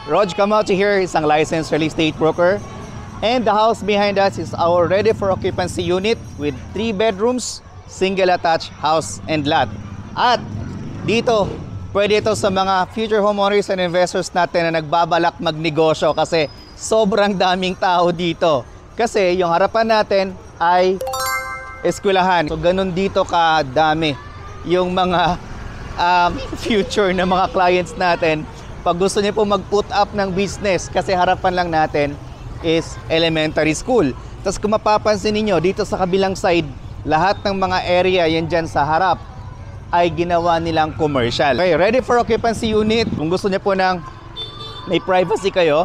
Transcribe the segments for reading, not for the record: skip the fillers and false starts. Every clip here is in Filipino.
Rog Camacho here, isang licensed real estate broker. And the house behind us is our ready for occupancy unit with 3 bedrooms, single attached house and lot. At dito, pwede ito sa mga future homeowners and investors natin na nagbabalak magnegosyo kasi sobrang daming tao dito. Kasi yung harapan natin ay eskwelahan. So ganun dito kadami yung mga future na mga clients natin pag gusto niyo po mag-put up ng business kasi harapan lang natin is elementary school. Tapos kung mapapansin niyo dito sa kabilang side, lahat ng mga area yan dyan sa harap ay ginawa nilang commercial. Okay, ready for occupancy unit. Kung gusto niyo po ng may privacy kayo,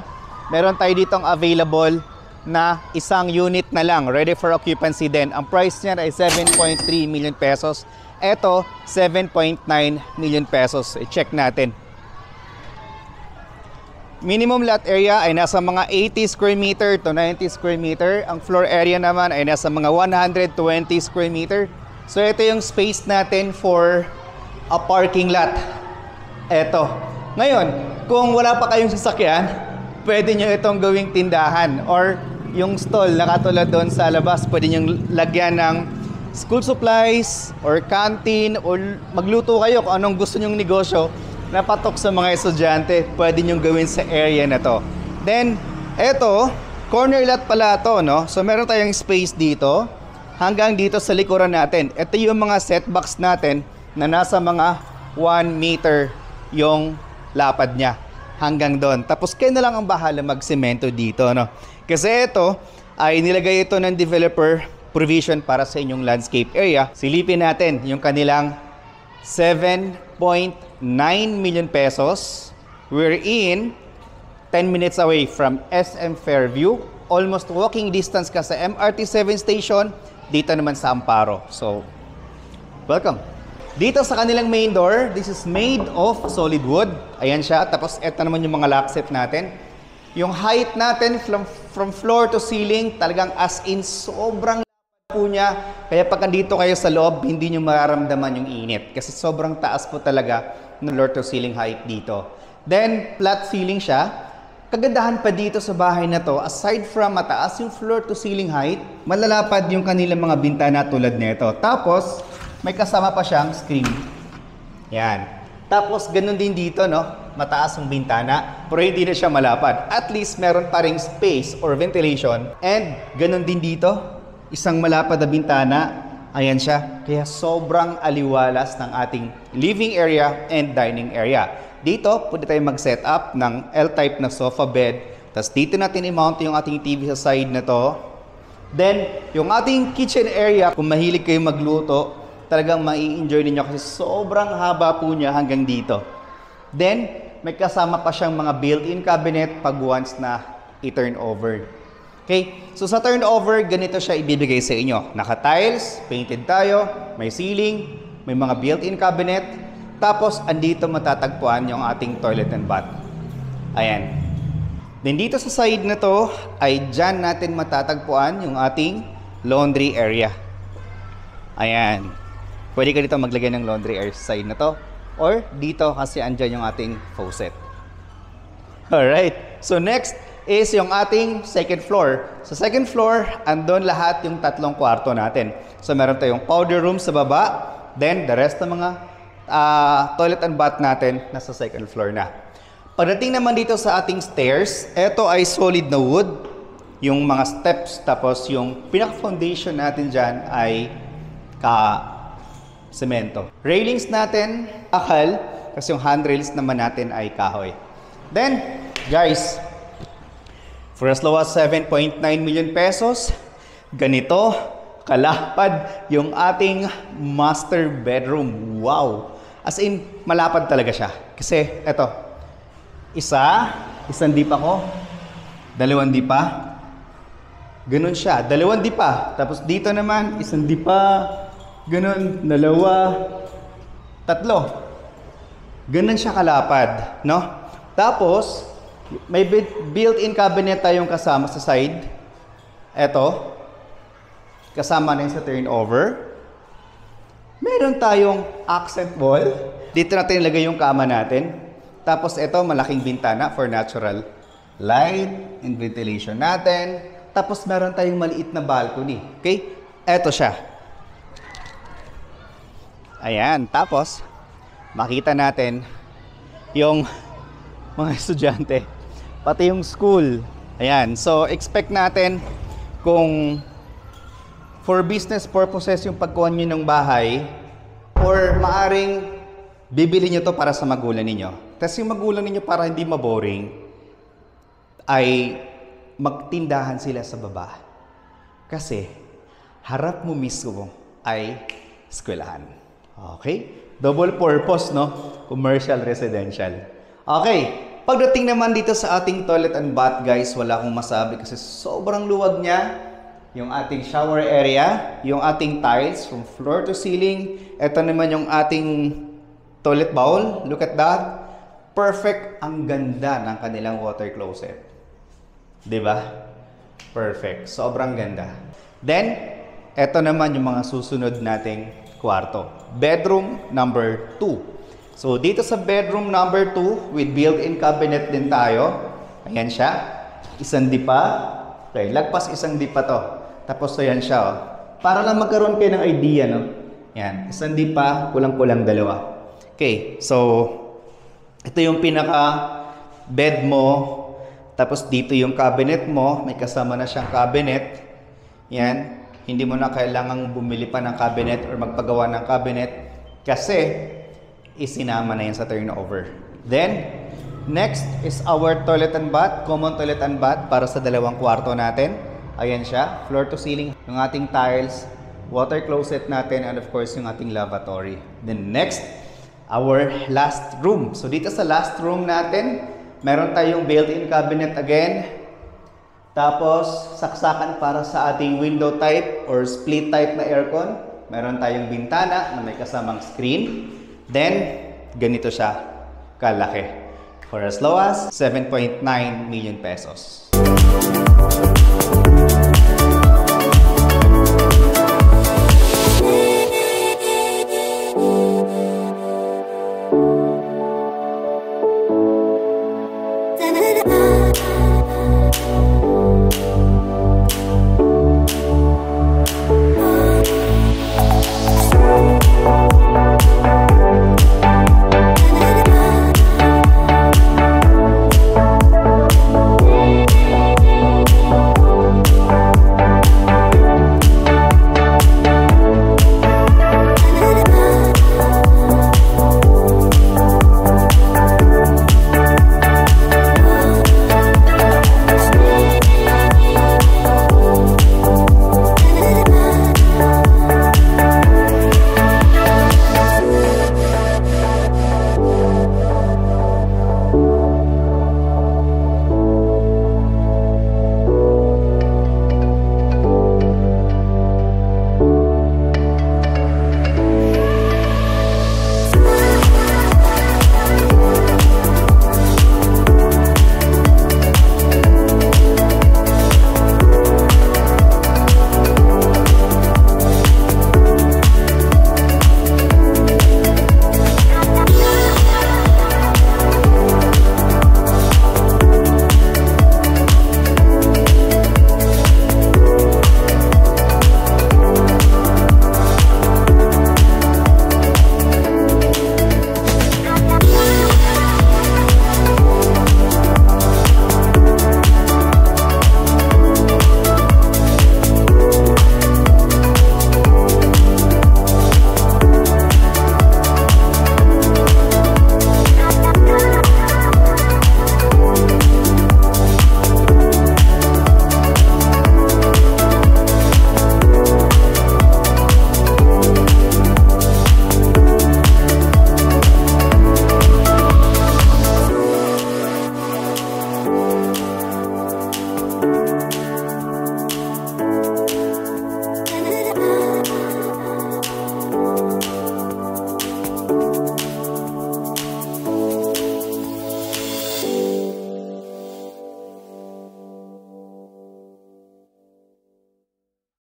meron tayo ditong available na isang unit na lang, ready for occupancy din. Ang price niya ay 7.3 million pesos. Ito, 7.9 million pesos. I-check natin. Minimum lot area ay nasa mga 80 square meter to 90 square meter. Ang floor area naman ay nasa mga 120 square meter. So ito yung space natin for a parking lot. Ito. Ngayon, kung wala pa kayong sasakyan, pwede nyo itong gawing tindahan or yung stall na katulad doon sa labas, pwede nyo lagyan ng school supplies or canteen or magluto kayo kung anong gusto nyong negosyo na patok sa mga estudyante, pwede nyong gawin sa area na to. Then, eto, corner lot pala to, no? So meron tayong space dito hanggang dito sa likuran natin. Ito yung mga setbacks natin na nasa mga 1 meter yung lapad niya hanggang doon. Tapos kayo na lang ang bahala magsemento dito, no? Kasi ito ay nilagay ito ng developer provision para sa inyong landscape area. Silipin natin yung kanilang 7.9 million pesos. We're in 10 minutes away from SM Fairview. Almost walking distance ka sa MRT 7 station. Dito naman sa Amparo. So, welcome. Dito sa kanilang main door, this is made of solid wood. Ayan siya. Tapos ito naman yung mga lock set natin. Yung height natin from floor to ceiling, talagang as in sobrang lapad po niya. Kaya pag nandito kayo sa loob, hindi nyo mararamdaman yung init. Kasi sobrang taas po talaga ng floor to ceiling height dito. Then, flat ceiling siya. Kagandahan pa dito sa bahay na to, aside from mataas yung floor to ceiling height, malalapad yung kanilang mga bintana tulad nito. Tapos, may kasama pa siyang screen. Yan. Tapos, ganun din dito, no? Mataas yung bintana, pero hindi na siya malapad. At least, meron pa ring space or ventilation. And, ganun din dito, isang malapad na bintana. Ayan siya. Kaya sobrang aliwalas ng ating living area and dining area. Dito, pwede tayo mag-set up ng L-type na sofa bed. Tapos dito natin i-mount yung ating TV sa side na to. Then, yung ating kitchen area, kung mahilig kayo magluto, talagang mai-enjoy ninyo kasi sobrang haba po niya hanggang dito. Then, may kasama pa siyang mga built-in cabinet pag once na i-turn over. Okay? So sa turnover, ganito siya ibibigay sa inyo. Naka-tiles, painted tayo, may ceiling, may mga built-in cabinet. Tapos, andito matatagpuan yung ating toilet and bath. Ayan. Then dito sa side na to, ay dyan natin matatagpuan yung ating laundry area. Ayan. Pwede ka dito maglagay ng laundry area sa side na to. Or dito kasi andyan yung ating faucet. Alright. So next is yung ating second floor. Sa second floor, andun lahat yung 3 kwarto natin. So meron tayong powder room sa baba. Then the rest ng mga toilet and bath natin nasa second floor na. Pagdating naman dito sa ating stairs, ito ay solid na wood. Yung mga steps, tapos yung pinaka-foundation natin dyan ay semento. Railings natin, akal, kasi yung handrails naman natin ay kahoy. Then, guys, for as low as 7.9 million pesos, ganito kalapad yung ating master bedroom. Wow! As in, malapad talaga siya. Kasi, eto, isang dipa ko, 2 dipa, ganun siya, 2 dipa. Tapos dito naman, 1 dipa, ganun, 2, 3. Ganun siya kalapad, no? Tapos, may built-in cabinet tayong kasama sa side. Eto, kasama na sa turnover. Meron tayong accent wall. Dito natin ilagay yung kama natin. Tapos ito, malaking bintana for natural light and ventilation natin. Tapos meron tayong maliit na balcony. Okay? Ito siya. Ayan. Tapos, makita natin yung mga estudyante. Pati yung school. Ayan. So, expect natin kung for business purposes yung pagkuha nyo ng bahay or maaring bibili nyo to para sa magulang ninyo. Tapos yung magulang ninyo para hindi maboring ay magtindahan sila sa baba. Kasi harap mo mismo ay eskwelahan. Okay? Double purpose, no? Commercial, residential. Okay. Pagdating naman dito sa ating toilet and bath, guys, wala akong masabi kasi sobrang luwag niya. Yung ating shower area, yung ating tiles from floor to ceiling. Ito naman yung ating toilet bowl. Look at that. Perfect. Ang ganda ng kanilang water closet. Diba? Perfect. Sobrang ganda. Then, ito naman yung mga susunod nating kwarto. Bedroom number 2. So, dito sa bedroom number 2, with built-in cabinet din tayo. Ayan siya. Isang dipa. Okay, lagpas isang dipa to. Tapos, so yan siya. Oh. Para lang magkaroon kayo ng idea, no? Yan. Isang dipa, kulang-kulang dalawa. Okay, so, ito yung pinaka-bed mo. Tapos, dito yung cabinet mo. May kasama na siyang cabinet. Yan. Hindi mo na kailangang bumili pa ng cabinet or magpagawa ng cabinet. Kasi, isinama na yan sa turnover. Then, next is our toilet and bath. Common toilet and bath para sa dalawang kwarto natin. Ayan siya. Floor to ceiling. Yung ating tiles. Water closet natin. And of course, yung ating lavatory. Then next, our last room. So, dito sa last room natin, meron tayong built-in cabinet again. Tapos, saksakan para sa ating window type or split type na aircon. Meron tayong bintana na may kasamang screen. Then, ganito siya kalaki. For as low as 7.9 million pesos. Da-da-da.